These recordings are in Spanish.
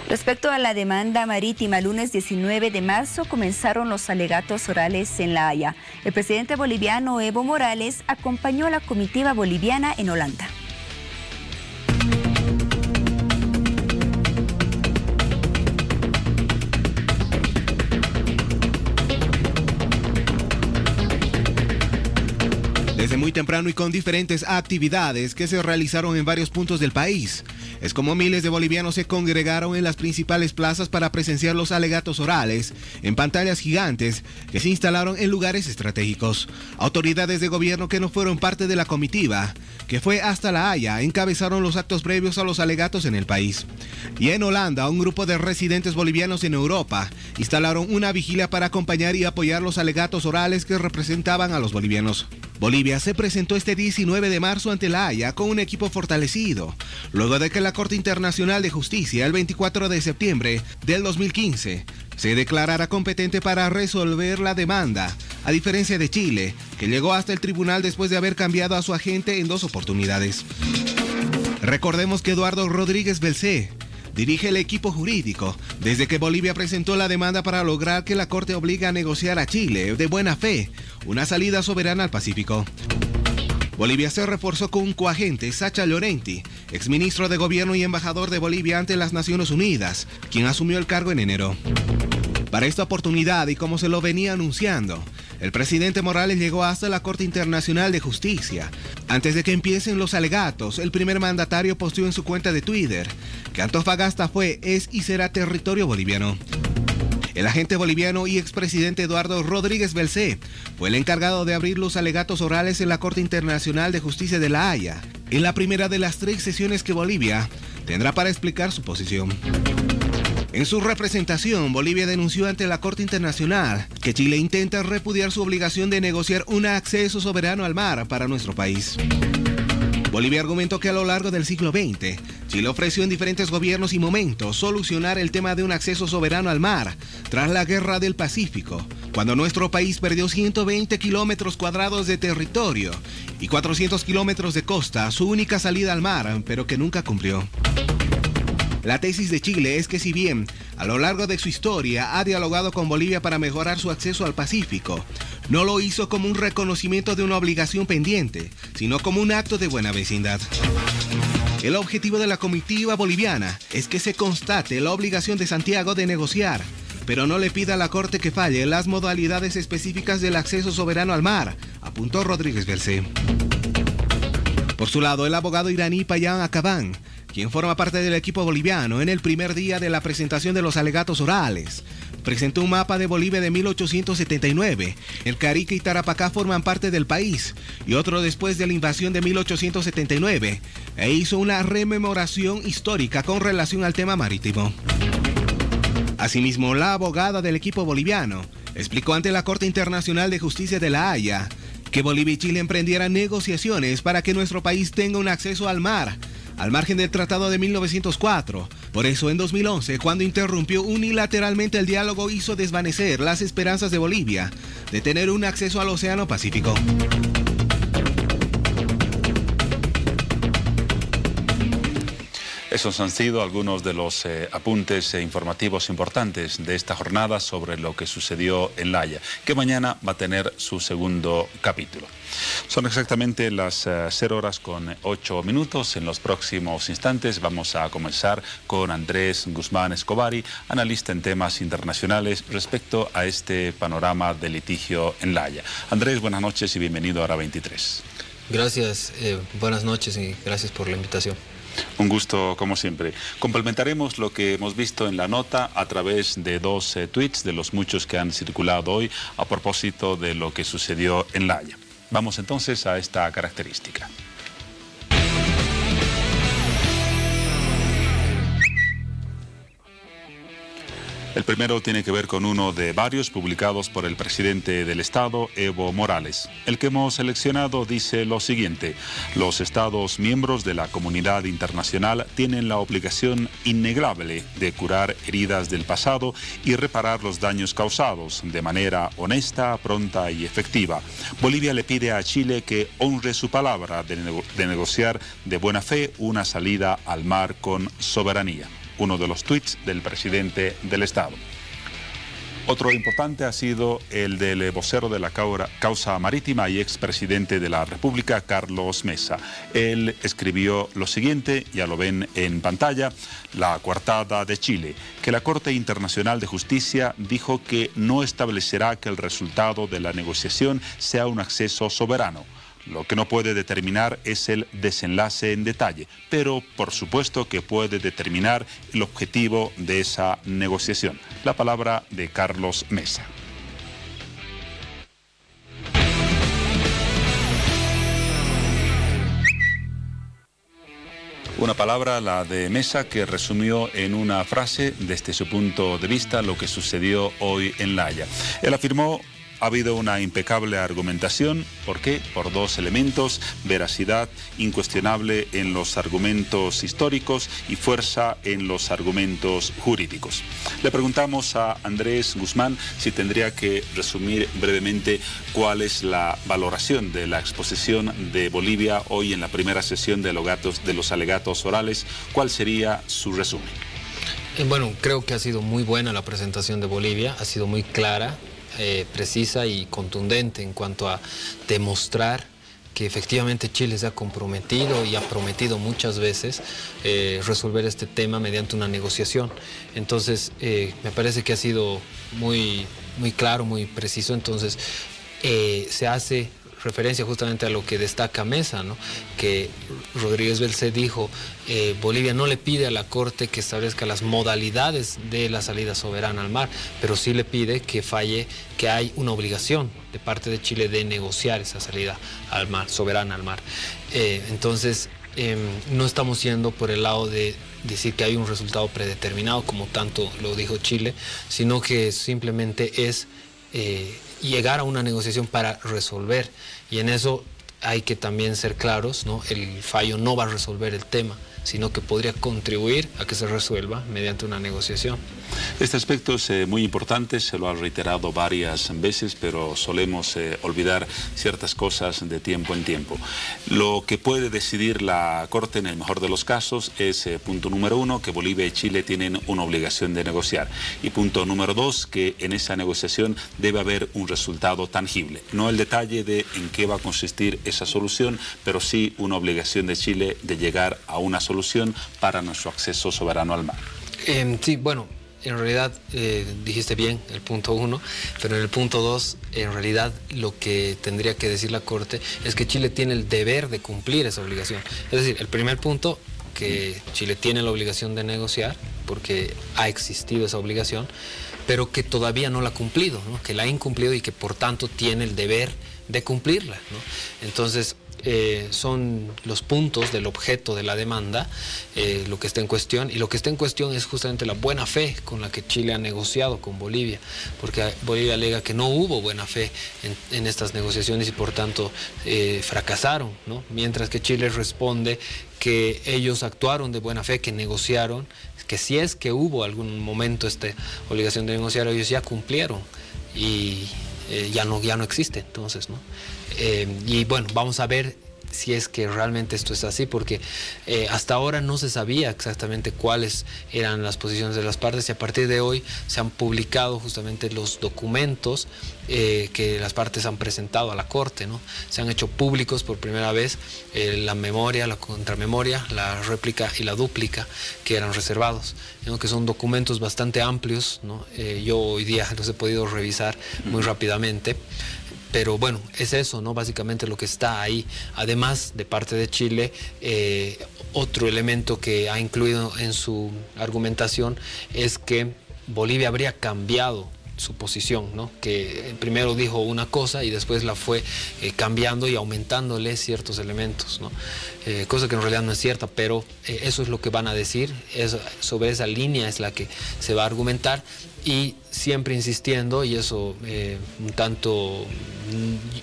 Respecto a la demanda marítima, lunes 19 de marzo comenzaron los alegatos orales en La Haya. El presidente boliviano Evo Morales acompañó a la comitiva boliviana en Holanda. Desde muy temprano y con diferentes actividades que se realizaron en varios puntos del país, es como miles de bolivianos se congregaron en las principales plazas para presenciar los alegatos orales en pantallas gigantes que se instalaron en lugares estratégicos. Autoridades de gobierno que no fueron parte de la comitiva, que fue hasta La Haya, encabezaron los actos previos a los alegatos en el país. Y en Holanda, un grupo de residentes bolivianos en Europa instalaron una vigilia para acompañar y apoyar los alegatos orales que representaban a los bolivianos. Bolivia se presentó este 19 de marzo ante La Haya con un equipo fortalecido, luego de que la Corte Internacional de Justicia, el 24 de septiembre del 2015, se declarara competente para resolver la demanda, a diferencia de Chile, que llegó hasta el tribunal después de haber cambiado a su agente en 2 oportunidades. Recordemos que Eduardo Rodríguez Belcé dirige el equipo jurídico desde que Bolivia presentó la demanda para lograr que la Corte obligue a negociar a Chile de buena fe una salida soberana al Pacífico. Bolivia se reforzó con un coagente, Sacha Llorenti, exministro de Gobierno y embajador de Bolivia ante las Naciones Unidas, quien asumió el cargo en enero. Para esta oportunidad, y como se lo venía anunciando, el presidente Morales llegó hasta la Corte Internacional de Justicia. Antes de que empiecen los alegatos, el primer mandatario posteó en su cuenta de Twitter que Antofagasta fue, es y será territorio boliviano. El agente boliviano y expresidente Eduardo Rodríguez Belcé fue el encargado de abrir los alegatos orales en la Corte Internacional de Justicia de La Haya, en la primera de las 3 sesiones que Bolivia tendrá para explicar su posición. En su representación, Bolivia denunció ante la Corte Internacional que Chile intenta repudiar su obligación de negociar un acceso soberano al mar para nuestro país. Bolivia argumentó que a lo largo del siglo XX, Chile ofreció en diferentes gobiernos y momentos solucionar el tema de un acceso soberano al mar tras la Guerra del Pacífico, cuando nuestro país perdió 120 kilómetros cuadrados de territorio y 400 kilómetros de costa, su única salida al mar, pero que nunca cumplió. La tesis de Chile es que si bien a lo largo de su historia ha dialogado con Bolivia para mejorar su acceso al Pacífico, no lo hizo como un reconocimiento de una obligación pendiente, sino como un acto de buena vecindad. El objetivo de la comitiva boliviana es que se constate la obligación de Santiago de negociar, pero no le pida a la Corte que falle las modalidades específicas del acceso soberano al mar, apuntó Rodríguez Belcé. Por su lado, el abogado iraní Payam Akhavan, quien forma parte del equipo boliviano, en el primer día de la presentación de los alegatos orales, presentó un mapa de Bolivia de 1879. El Carique y Tarapacá forman parte del país, y otro después de la invasión de 1879, e hizo una rememoración histórica con relación al tema marítimo. Asimismo, la abogada del equipo boliviano explicó ante la Corte Internacional de Justicia de La Haya que Bolivia y Chile emprendieran negociaciones para que nuestro país tenga un acceso al mar, al margen del Tratado de 1904. Por eso, en 2011, cuando interrumpió unilateralmente el diálogo, hizo desvanecer las esperanzas de Bolivia de tener un acceso al Océano Pacífico. Esos han sido algunos de los apuntes informativos importantes de esta jornada sobre lo que sucedió en La Haya, que mañana va a tener su segundo capítulo. Son exactamente las 0:08. En los próximos instantes vamos a comenzar con Andrés Guzmán Escobari, analista en temas internacionales respecto a este panorama de litigio en La Haya. Andrés, buenas noches y bienvenido a Hora 23. Gracias, buenas noches y gracias por la invitación. Un gusto, como siempre. Complementaremos lo que hemos visto en la nota a través de 2 tweets de los muchos que han circulado hoy a propósito de lo que sucedió en La Haya. Vamos entonces a esta característica. El primero tiene que ver con uno de varios publicados por el presidente del Estado, Evo Morales. El que hemos seleccionado dice lo siguiente: los Estados miembros de la comunidad internacional tienen la obligación innegable de curar heridas del pasado y reparar los daños causados de manera honesta, pronta y efectiva. Bolivia le pide a Chile que honre su palabra de negociar de buena fe una salida al mar con soberanía. uno de los tuits del presidente del Estado. Otro importante ha sido el del vocero de la causa marítima y expresidente de la República, Carlos Mesa. Él escribió lo siguiente, ya lo ven en pantalla: la coartada de Chile, que la Corte Internacional de Justicia dijo que no establecerá que el resultado de la negociación sea un acceso soberano. Lo que no puede determinar es el desenlace en detalle, pero por supuesto que puede determinar el objetivo de esa negociación. La palabra de Carlos Mesa. Una palabra, la de Mesa, que resumió en una frase, desde su punto de vista, lo que sucedió hoy en La Haya. Él afirmó: ha habido una impecable argumentación. ¿Por qué? Por dos elementos: veracidad incuestionable en los argumentos históricos y fuerza en los argumentos jurídicos. Le preguntamos a Andrés Guzmán si tendría que resumir brevemente cuál es la valoración de la exposición de Bolivia hoy en la primera sesión de los alegatos orales. ¿Cuál sería su resumen? Bueno, creo que ha sido muy buena la presentación de Bolivia, ha sido muy clara, precisa y contundente en cuanto a demostrar que efectivamente Chile se ha comprometido y ha prometido muchas veces resolver este tema mediante una negociación. Entonces, me parece que ha sido muy claro, muy preciso. Entonces, se hace referencia justamente a lo que destaca Mesa, ¿no? Que Rodríguez Belcé dijo: Bolivia no le pide a la Corte que establezca las modalidades de la salida soberana al mar, pero sí le pide que hay una obligación de parte de Chile de negociar esa salida al mar, soberana al mar. Entonces, no estamos yendo por el lado de decir que hay un resultado predeterminado, como tanto lo dijo Chile, sino que simplemente es llegar a una negociación para resolver, y en eso hay que también ser claros, ¿no? El fallo no va a resolver el tema, sino que podría contribuir a que se resuelva mediante una negociación. Este aspecto es muy importante, se lo ha reiterado varias veces, pero solemos olvidar ciertas cosas de tiempo en tiempo. Lo que puede decidir la Corte en el mejor de los casos es, punto número 1, que Bolivia y Chile tienen una obligación de negociar, y punto número 2, que en esa negociación debe haber un resultado tangible. No el detalle de en qué va a consistir esa solución, pero sí una obligación de Chile de llegar a una solución para nuestro acceso soberano al mar. Sí, bueno, en realidad dijiste bien el punto 1, pero en el punto 2, en realidad lo que tendría que decir la Corte es que Chile tiene el deber de cumplir esa obligación. Es decir, el primer punto, que Chile tiene la obligación de negociar, porque ha existido esa obligación, pero que todavía no la ha cumplido, ¿no? Que la ha incumplido y que por tanto tiene el deber de cumplirla, ¿no? Entonces, son los puntos del objeto de la demanda lo que está en cuestión, y lo que está en cuestión es justamente la buena fe con la que Chile ha negociado con Bolivia, porque Bolivia alega que no hubo buena fe en estas negociaciones y por tanto fracasaron, ¿no? Mientras que Chile responde que ellos actuaron de buena fe, que negociaron, que si es que hubo algún momento esta obligación de negociar, ellos ya cumplieron y ya no existe, entonces, ¿no? Y bueno, vamos a ver si es que realmente esto es así, porque hasta ahora no se sabía exactamente cuáles eran las posiciones de las partes, y a partir de hoy se han publicado justamente los documentos que las partes han presentado a la Corte, ¿no? Se han hecho públicos por primera vez la memoria, la contramemoria, la réplica y la dúplica, que eran reservados, ¿no? Que son documentos bastante amplios, ¿no? Yo hoy día los he podido revisar muy rápidamente. Pero bueno, es eso, ¿no? Básicamente lo que está ahí. Además, de parte de Chile, otro elemento que ha incluido en su argumentación es que Bolivia habría cambiado su posición, ¿no? Que primero dijo una cosa y después la fue cambiando y aumentándole ciertos elementos, ¿no? Cosa que en realidad no es cierta, pero eso es lo que van a decir, sobre esa línea es la que se va a argumentar, y siempre insistiendo, y eso un tanto,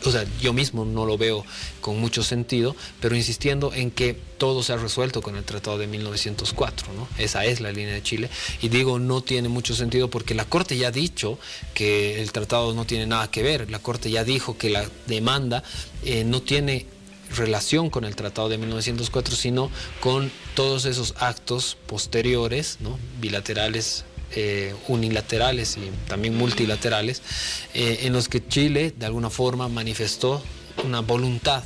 o sea, yo mismo no lo veo con mucho sentido, pero insistiendo en que todo se ha resuelto con el Tratado de 1904, ¿no? Esa es la línea de Chile, y digo no tiene mucho sentido porque la Corte ya ha dicho que el tratado no tiene nada que ver, la Corte ya dijo que la demanda no tiene relación con el Tratado de 1904, sino con todos esos actos posteriores, ¿no? Bilaterales, unilaterales y también multilaterales, en los que Chile de alguna forma manifestó una voluntad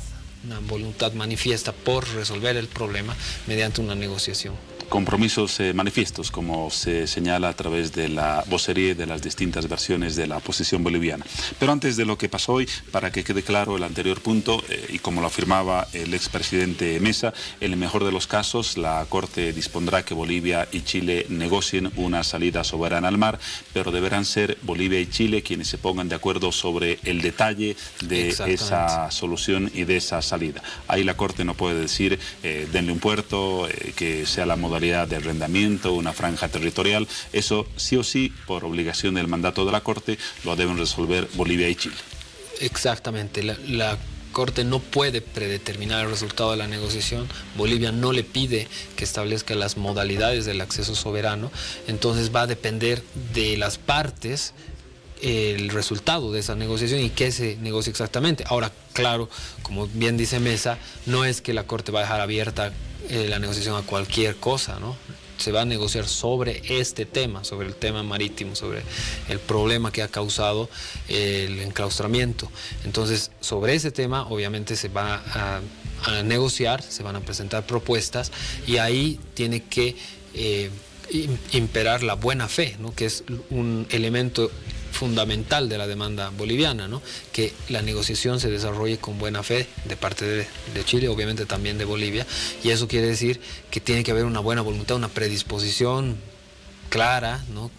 manifiesta por resolver el problema mediante una negociación. Compromisos manifiestos, como se señala a través de la vocería de las distintas versiones de la posición boliviana. Pero antes de lo que pasó hoy, para que quede claro el anterior punto, y como lo afirmaba el expresidente Mesa, en el mejor de los casos, la Corte dispondrá que Bolivia y Chile negocien una salida soberana al mar, pero deberán ser Bolivia y Chile quienes se pongan de acuerdo sobre el detalle de esa solución y de esa salida. Ahí la Corte no puede decir, denle un puerto, que sea la modalidad de arrendamiento, una franja territorial. Eso sí o sí, por obligación del mandato de la Corte, lo deben resolver Bolivia y Chile. Exactamente, la Corte no puede predeterminar el resultado de la negociación. Bolivia no le pide que establezca las modalidades del acceso soberano, entonces va a depender de las partes el resultado de esa negociación y qué se negocia exactamente. Ahora, claro, como bien dice Mesa, no es que la Corte va a dejar abierta la negociación a cualquier cosa, ¿no? Se va a negociar sobre este tema, sobre el tema marítimo, sobre el problema que ha causado el enclaustramiento. Entonces, sobre ese tema, obviamente se va a negociar, se van a presentar propuestas y ahí tiene que imperar la buena fe, ¿no? Que es un elemento fundamental de la demanda boliviana, ¿no? Que la negociación se desarrolle con buena fe de parte de Chile, obviamente también de Bolivia, y eso quiere decir que tiene que haber una buena voluntad, una predisposición clara, ¿no?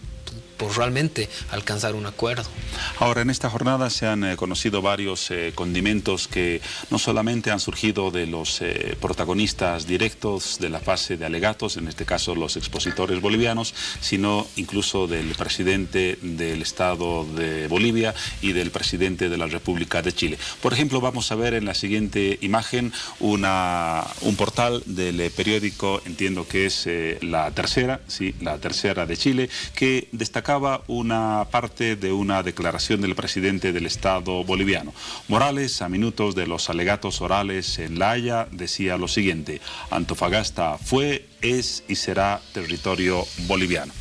Por realmente alcanzar un acuerdo. Ahora, en esta jornada se han conocido varios condimentos que no solamente han surgido de los protagonistas directos de la fase de alegatos, en este caso los expositores bolivianos, sino incluso del presidente del Estado de Bolivia y del presidente de la República de Chile. Por ejemplo, vamos a ver en la siguiente imagen un portal del periódico, entiendo que es La Tercera, sí, La Tercera de Chile, que destacaba una parte de una declaración del presidente del Estado boliviano. Morales, a minutos de los alegatos orales en La Haya, decía lo siguiente: Antofagasta fue, es y será territorio boliviano.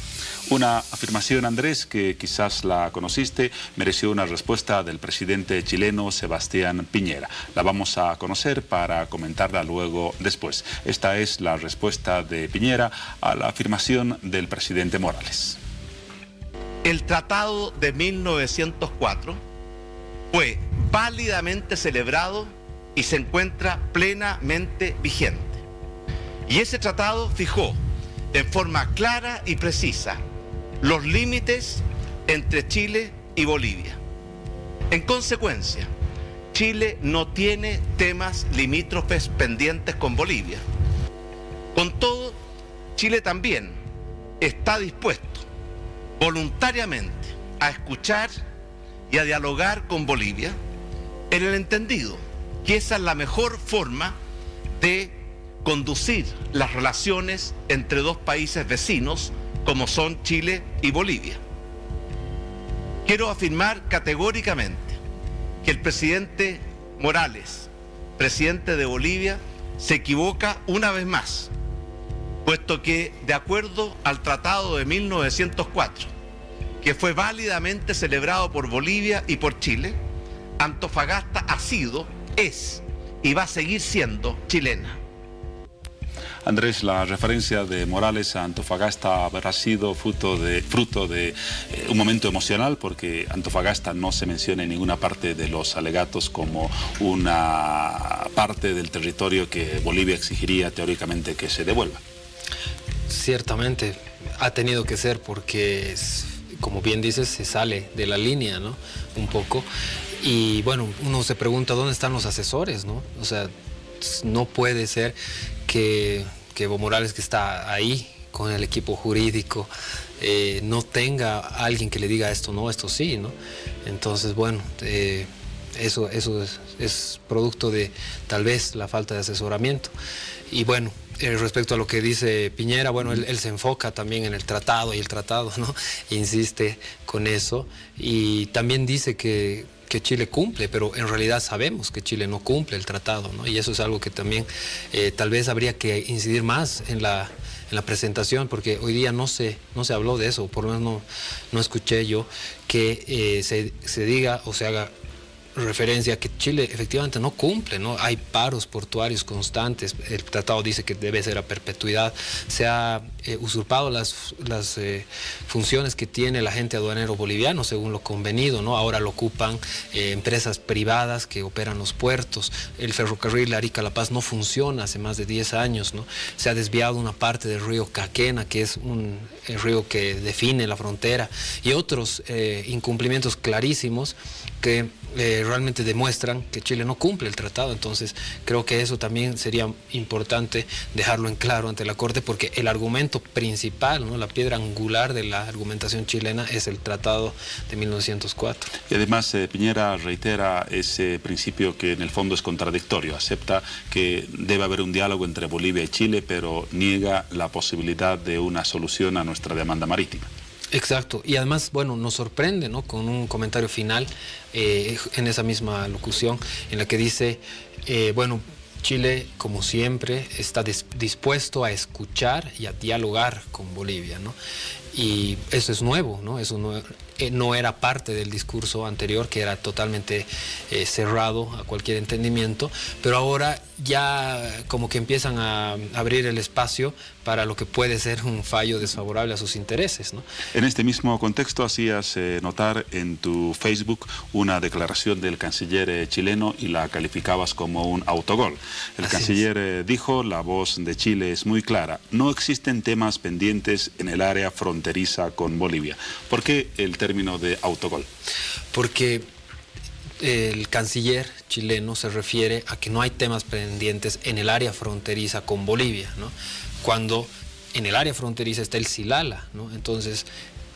Una afirmación, Andrés, que quizás la conociste, mereció una respuesta del presidente chileno Sebastián Piñera. La vamos a conocer para comentarla luego después. Esta es la respuesta de Piñera a la afirmación del presidente Morales. El Tratado de 1904 fue válidamente celebrado y se encuentra plenamente vigente. Y ese tratado fijó en forma clara y precisa los límites entre Chile y Bolivia. En consecuencia, Chile no tiene temas limítrofes pendientes con Bolivia. Con todo, Chile también está dispuesto voluntariamente a escuchar y a dialogar con Bolivia, en el entendido que esa es la mejor forma de conducir las relaciones entre dos países vecinos como son Chile y Bolivia. Quiero afirmar categóricamente que el presidente Morales, presidente de Bolivia, se equivoca una vez más, puesto que, de acuerdo al Tratado de 1904, que fue válidamente celebrado por Bolivia y por Chile, Antofagasta ha sido, es y va a seguir siendo chilena. Andrés, la referencia de Morales a Antofagasta habrá sido fruto de un momento emocional, porque Antofagasta no se menciona en ninguna parte de los alegatos como una parte del territorio que Bolivia exigiría teóricamente que se devuelva. Ciertamente ha tenido que ser porque, como bien dices, se sale de la línea, ¿no? Un poco. Y bueno, uno se pregunta dónde están los asesores, ¿no? O sea, no puede ser que Evo Morales, que está ahí con el equipo jurídico, no tenga alguien que le diga esto no, esto sí, ¿no? Entonces, bueno, eso es producto de tal vez la falta de asesoramiento. Y bueno, respecto a lo que dice Piñera, bueno, él se enfoca también en el tratado, y el tratado, ¿no? Insiste con eso, y también dice que que Chile cumple, pero en realidad sabemos que Chile no cumple el tratado, ¿no? Y eso es algo que también tal vez habría que incidir más en la presentación, porque hoy día no se habló de eso, por lo menos no escuché yo que se diga o se haga referencia a que Chile efectivamente no cumple, ¿no? Hay paros portuarios constantes, el tratado dice que debe ser a perpetuidad, se ha usurpado las funciones que tiene el agente aduanero boliviano según lo convenido, ¿no? Ahora lo ocupan empresas privadas que operan los puertos, el ferrocarril Arica-La Paz no funciona hace más de 10 años, ¿no? Se ha desviado una parte del río Caquena, que es el río que define la frontera, y otros incumplimientos clarísimos que realmente demuestran que Chile no cumple el tratado. Entonces creo que eso también sería importante dejarlo en claro ante la Corte, porque el argumento principal, ¿no? La piedra angular de la argumentación chilena es el tratado de 1904. Y además Piñera reitera ese principio que en el fondo es contradictorio, acepta que debe haber un diálogo entre Bolivia y Chile, pero niega la posibilidad de una solución a nuestra demanda marítima. Exacto, y además, bueno, nos sorprende, ¿no? Con un comentario final en esa misma locución, en la que dice, bueno, Chile, como siempre, está dispuesto a escuchar y a dialogar con Bolivia, ¿no? Y eso es nuevo, ¿no? Eso no era parte del discurso anterior, que era totalmente cerrado a cualquier entendimiento, pero ahora ya como que empiezan a abrir el espacio para lo que puede ser un fallo desfavorable a sus intereses, ¿no? En este mismo contexto hacías notar en tu Facebook una declaración del canciller chileno y la calificabas como un autogol. El canciller dijo: la voz de Chile es muy clara, no existen temas pendientes en el área fronteriza con Bolivia. ¿Por qué el término de autogol? Porque el canciller chileno se refiere a que no hay temas pendientes en el área fronteriza con Bolivia, ¿no? Cuando en el área fronteriza está el Silala, ¿no? Entonces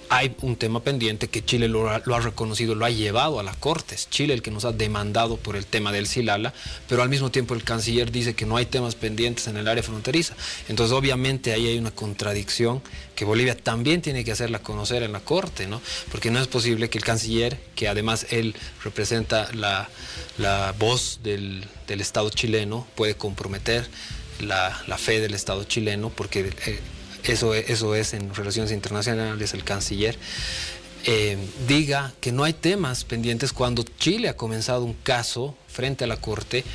hay un tema pendiente que Chile lo ha reconocido, lo ha llevado a las Cortes. Chile el que nos ha demandado por el tema del Silala, pero al mismo tiempo el canciller dice que no hay temas pendientes en el área fronteriza. Entonces obviamente ahí hay una contradicción que Bolivia también tiene que hacerla conocer en la Corte, ¿no? Porque no es posible que el canciller, que además él representa la voz del Estado chileno, puede comprometer la fe del Estado chileno, porque eso es en relaciones internacionales el canciller, diga que no hay temas pendientes cuando Chile ha comenzado un caso frente a la Corte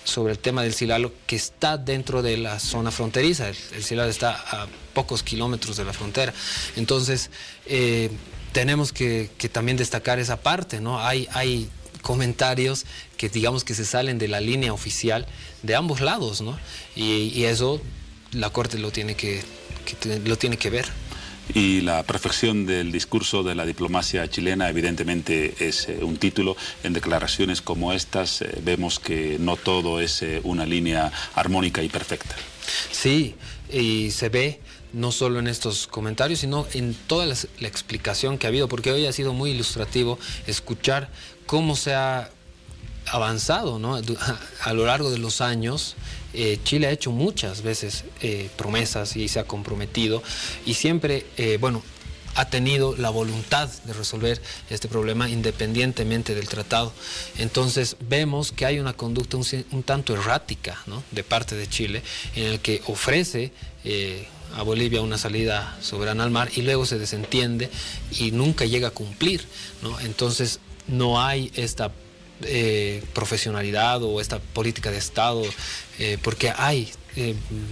sobre el tema del Silala, que está dentro de la zona fronteriza. El Silala está a pocos kilómetros de la frontera. Entonces tenemos que también destacar esa parte, ¿no? Hay comentarios que digamos que se salen de la línea oficial de ambos lados, ¿no? Y eso la Corte lo tiene que ver. Y la perfección del discurso de la diplomacia chilena evidentemente es un título. En declaraciones como estas vemos que no todo es una línea armónica y perfecta. Sí, y se ve no solo en estos comentarios, sino en toda la explicación que ha habido, porque hoy ha sido muy ilustrativo escuchar cómo se ha avanzado, ¿no? A lo largo de los años. Chile ha hecho muchas veces promesas y se ha comprometido y siempre, bueno, ha tenido la voluntad de resolver este problema independientemente del tratado. Entonces vemos que hay una conducta un tanto errática, ¿no? De parte de Chile, en el que ofrece a Bolivia una salida soberana al mar y luego se desentiende y nunca llega a cumplir, ¿no? Entonces no hay esta profesionalidad o esta política de Estado, porque hay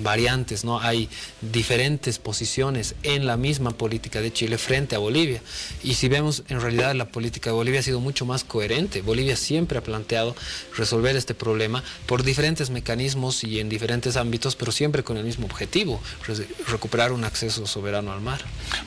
variantes, ¿no? Hay diferentes posiciones en la misma política de Chile frente a Bolivia. Y si vemos, en realidad la política de Bolivia ha sido mucho más coherente. Bolivia siempre ha planteado resolver este problema por diferentes mecanismos y en diferentes ámbitos, pero siempre con el mismo objetivo: recuperar un acceso soberano al mar.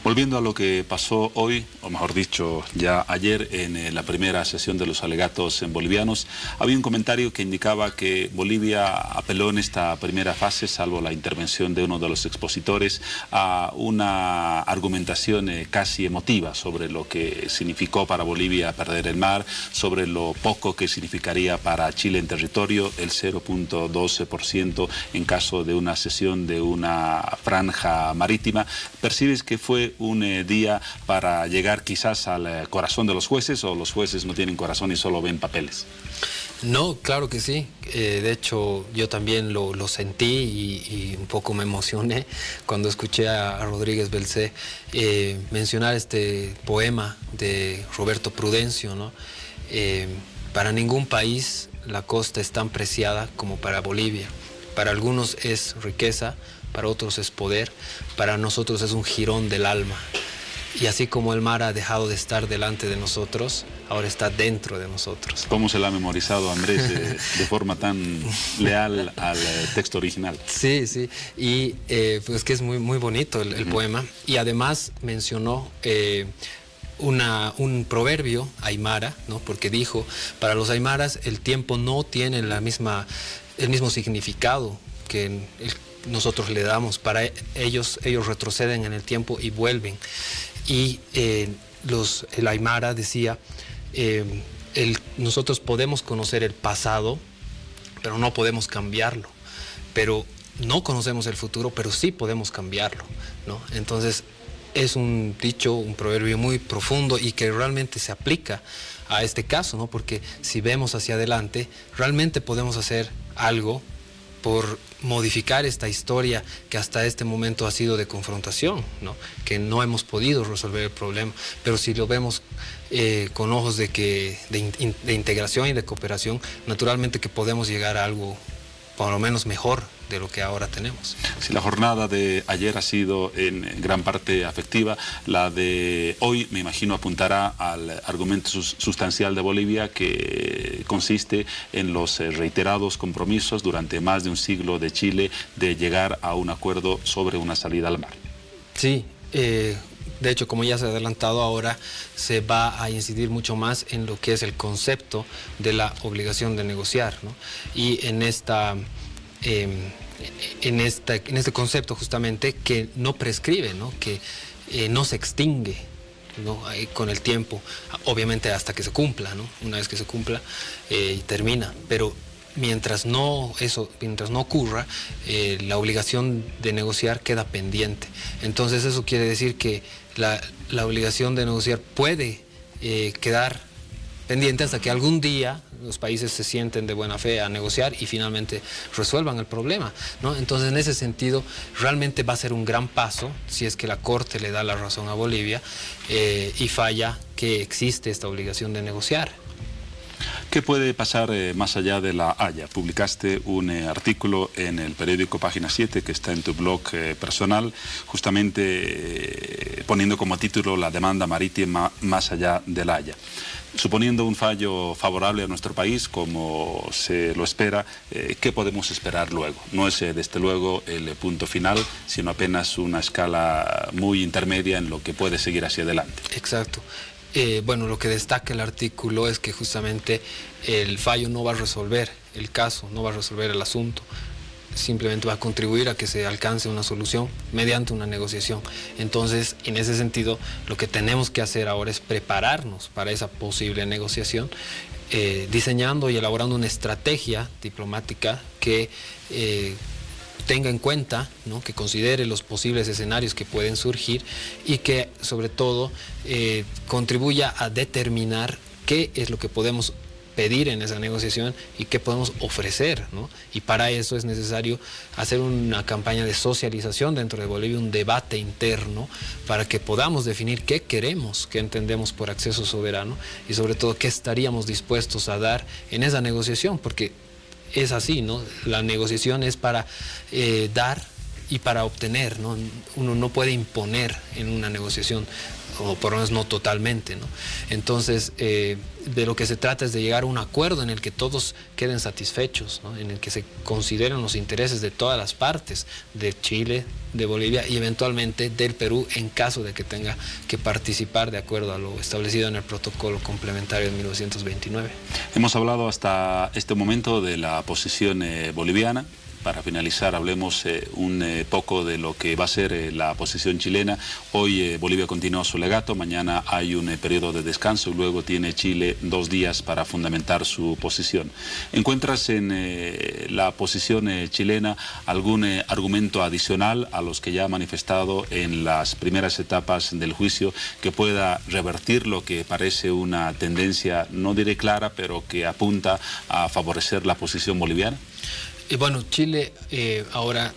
Volviendo a lo que pasó hoy, o mejor dicho, ya ayer en la primera sesión de los alegatos bolivianos, había un comentario que indicaba que Bolivia apeló en esta primera fase base, salvo la intervención de uno de los expositores, a una argumentación casi emotiva sobre lo que significó para Bolivia perder el mar, sobre lo poco que significaría para Chile en territorio el 0.12% en caso de una cesión de una franja marítima. ¿Percibes que fue un día para llegar quizás al corazón de los jueces, o los jueces no tienen corazón y solo ven papeles? No, claro que sí. De hecho, yo también lo sentí y un poco me emocioné cuando escuché a Rodríguez Belcé mencionar este poema de Roberto Prudencio, ¿no? Para ningún país la costa es tan preciada como para Bolivia. Para algunos es riqueza, para otros es poder, para nosotros es un jirón del alma. Y así como el mar ha dejado de estar delante de nosotros, ahora está dentro de nosotros. ¿Cómo se la ha memorizado Andrés de forma tan leal al texto original? Sí, sí, y pues que es muy bonito el poema. Y además mencionó un proverbio aymara, ¿no? Porque dijo, para los aymaras el tiempo no tiene el mismo significado que nosotros le damos. Para ellos retroceden en el tiempo y vuelven. Y el aymara decía, nosotros podemos conocer el pasado, pero no podemos cambiarlo. Pero no conocemos el futuro, pero sí podemos cambiarlo, ¿no? Entonces es un dicho, un proverbio muy profundo y que realmente se aplica a este caso, ¿no? Porque si vemos hacia adelante, realmente podemos hacer algo por modificar esta historia que hasta este momento ha sido de confrontación, ¿no? Que no hemos podido resolver el problema, pero si lo vemos con ojos de integración y de cooperación, naturalmente que podemos llegar a algo por lo menos mejor de lo que ahora tenemos. Si la jornada de ayer ha sido en gran parte afectiva, la de hoy me imagino apuntará al argumento sustancial de Bolivia, que consiste en los reiterados compromisos durante más de un siglo de Chile de llegar a un acuerdo sobre una salida al mar. Sí, de hecho, como ya se ha adelantado, ahora se va a incidir mucho más en lo que es el concepto de la obligación de negociar, ¿no? Y en este concepto justamente que no prescribe, ¿no? Que no se extingue, ¿no? Con el tiempo, obviamente hasta que se cumpla, ¿no? Una vez que se cumpla y termina, pero mientras no ocurra, la obligación de negociar queda pendiente. Entonces eso quiere decir que la obligación de negociar puede quedar pendiente hasta que algún día los países se sienten de buena fe a negociar y finalmente resuelvan el problema, ¿no? Entonces, en ese sentido, realmente va a ser un gran paso si es que la Corte le da la razón a Bolivia y falla que existe esta obligación de negociar. ¿Qué puede pasar más allá de La Haya? Publicaste un artículo en el periódico Página 7, que está en tu blog personal, justamente poniendo como título la demanda marítima más allá de La Haya. Suponiendo un fallo favorable a nuestro país, como se lo espera, ¿qué podemos esperar luego? No es desde luego el punto final, sino apenas una escala muy intermedia en lo que puede seguir hacia adelante. Exacto. Bueno, lo que destaca el artículo es que justamente el fallo no va a resolver el caso, no va a resolver el asunto, simplemente va a contribuir a que se alcance una solución mediante una negociación. Entonces, en ese sentido, lo que tenemos que hacer ahora es prepararnos para esa posible negociación, diseñando y elaborando una estrategia diplomática que tenga en cuenta, ¿no? Que considere los posibles escenarios que pueden surgir y que, sobre todo, contribuya a determinar qué es lo que podemos pedir en esa negociación y qué podemos ofrecer, ¿no? Y para eso es necesario hacer una campaña de socialización dentro de Bolivia, un debate interno para que podamos definir qué queremos, qué entendemos por acceso soberano y sobre todo qué estaríamos dispuestos a dar en esa negociación, porque es así, ¿no? La negociación es para dar y para obtener, ¿no? Uno no puede imponer en una negociación, o por lo menos no totalmente, ¿no? Entonces, de lo que se trata es de llegar a un acuerdo en el que todos queden satisfechos, ¿no? En el que se consideren los intereses de todas las partes, de Chile, de Bolivia y eventualmente del Perú, en caso de que tenga que participar de acuerdo a lo establecido en el protocolo complementario de 1929. Hemos hablado hasta este momento de la posición boliviana. para finalizar, hablemos un poco de lo que va a ser la posición chilena. Hoy Bolivia continúa su alegato, mañana hay un periodo de descanso y luego tiene Chile 2 días para fundamentar su posición. ¿Encuentras en la posición chilena algún argumento adicional a los que ya ha manifestado en las primeras etapas del juicio que pueda revertir lo que parece una tendencia, no diré clara, pero que apunta a favorecer la posición boliviana? Bueno, Chile ahora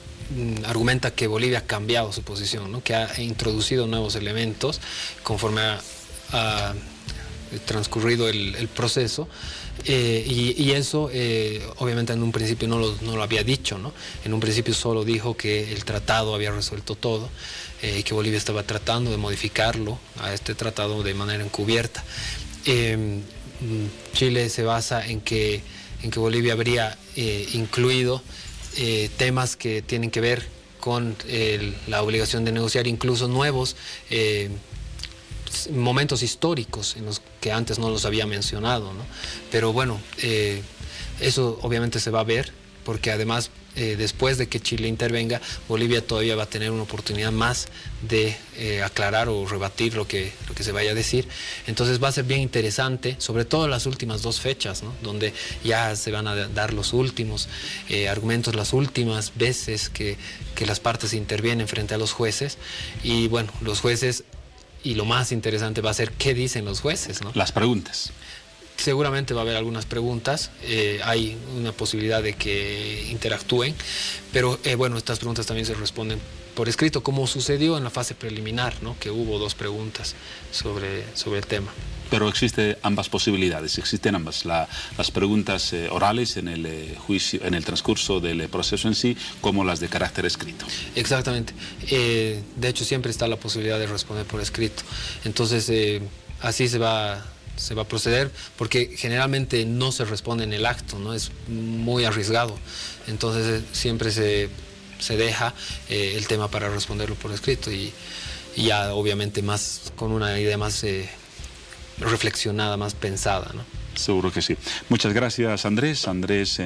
argumenta que Bolivia ha cambiado su posición, ¿no? Que ha introducido nuevos elementos conforme ha transcurrido el proceso, y eso obviamente en un principio no lo había dicho, ¿no? En un principio solo dijo que el tratado había resuelto todo, y que Bolivia estaba tratando de modificarlo a este tratado de manera encubierta. Chile se basa en que Bolivia habría incluido temas que tienen que ver con la obligación de negociar, incluso nuevos momentos históricos en los que antes no los había mencionado, ¿no? Pero bueno, eso obviamente se va a ver, porque además después de que Chile intervenga, Bolivia todavía va a tener una oportunidad más de aclarar o rebatir lo que se vaya a decir. Entonces va a ser bien interesante, sobre todo las últimas 2 fechas, ¿no? Donde ya se van a dar los últimos argumentos, las últimas veces que las partes intervienen frente a los jueces. Y bueno, los jueces, y lo más interesante va a ser qué dicen los jueces, ¿no? Las preguntas. Seguramente va a haber algunas preguntas, hay una posibilidad de que interactúen, pero bueno, estas preguntas también se responden por escrito, como sucedió en la fase preliminar, ¿no? Que hubo 2 preguntas sobre el tema. Pero existen ambas posibilidades, existen ambas, las preguntas orales en el juicio, en el transcurso del proceso en sí, como las de carácter escrito. Exactamente. De hecho, siempre está la posibilidad de responder por escrito. Entonces, así se va a proceder, porque generalmente no se responde en el acto, ¿no? Es muy arriesgado. Entonces, siempre se deja el tema para responderlo por escrito, y ya obviamente más con una idea más reflexionada, más pensada, ¿no? Seguro que sí. Muchas gracias, Andrés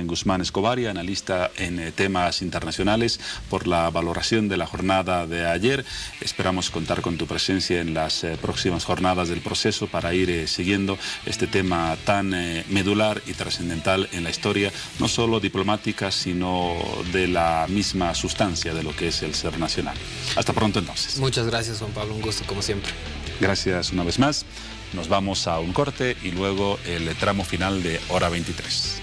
Guzmán Escobaria, analista en temas internacionales, por la valoración de la jornada de ayer. Esperamos contar con tu presencia en las próximas jornadas del proceso para ir siguiendo este tema tan medular y trascendental en la historia, no solo diplomática, sino de la misma sustancia de lo que es el ser nacional. Hasta pronto, entonces. Muchas gracias, Juan Pablo, un gusto como siempre. Gracias una vez más. Nos vamos a un corte y luego el tramo final de Hora 23.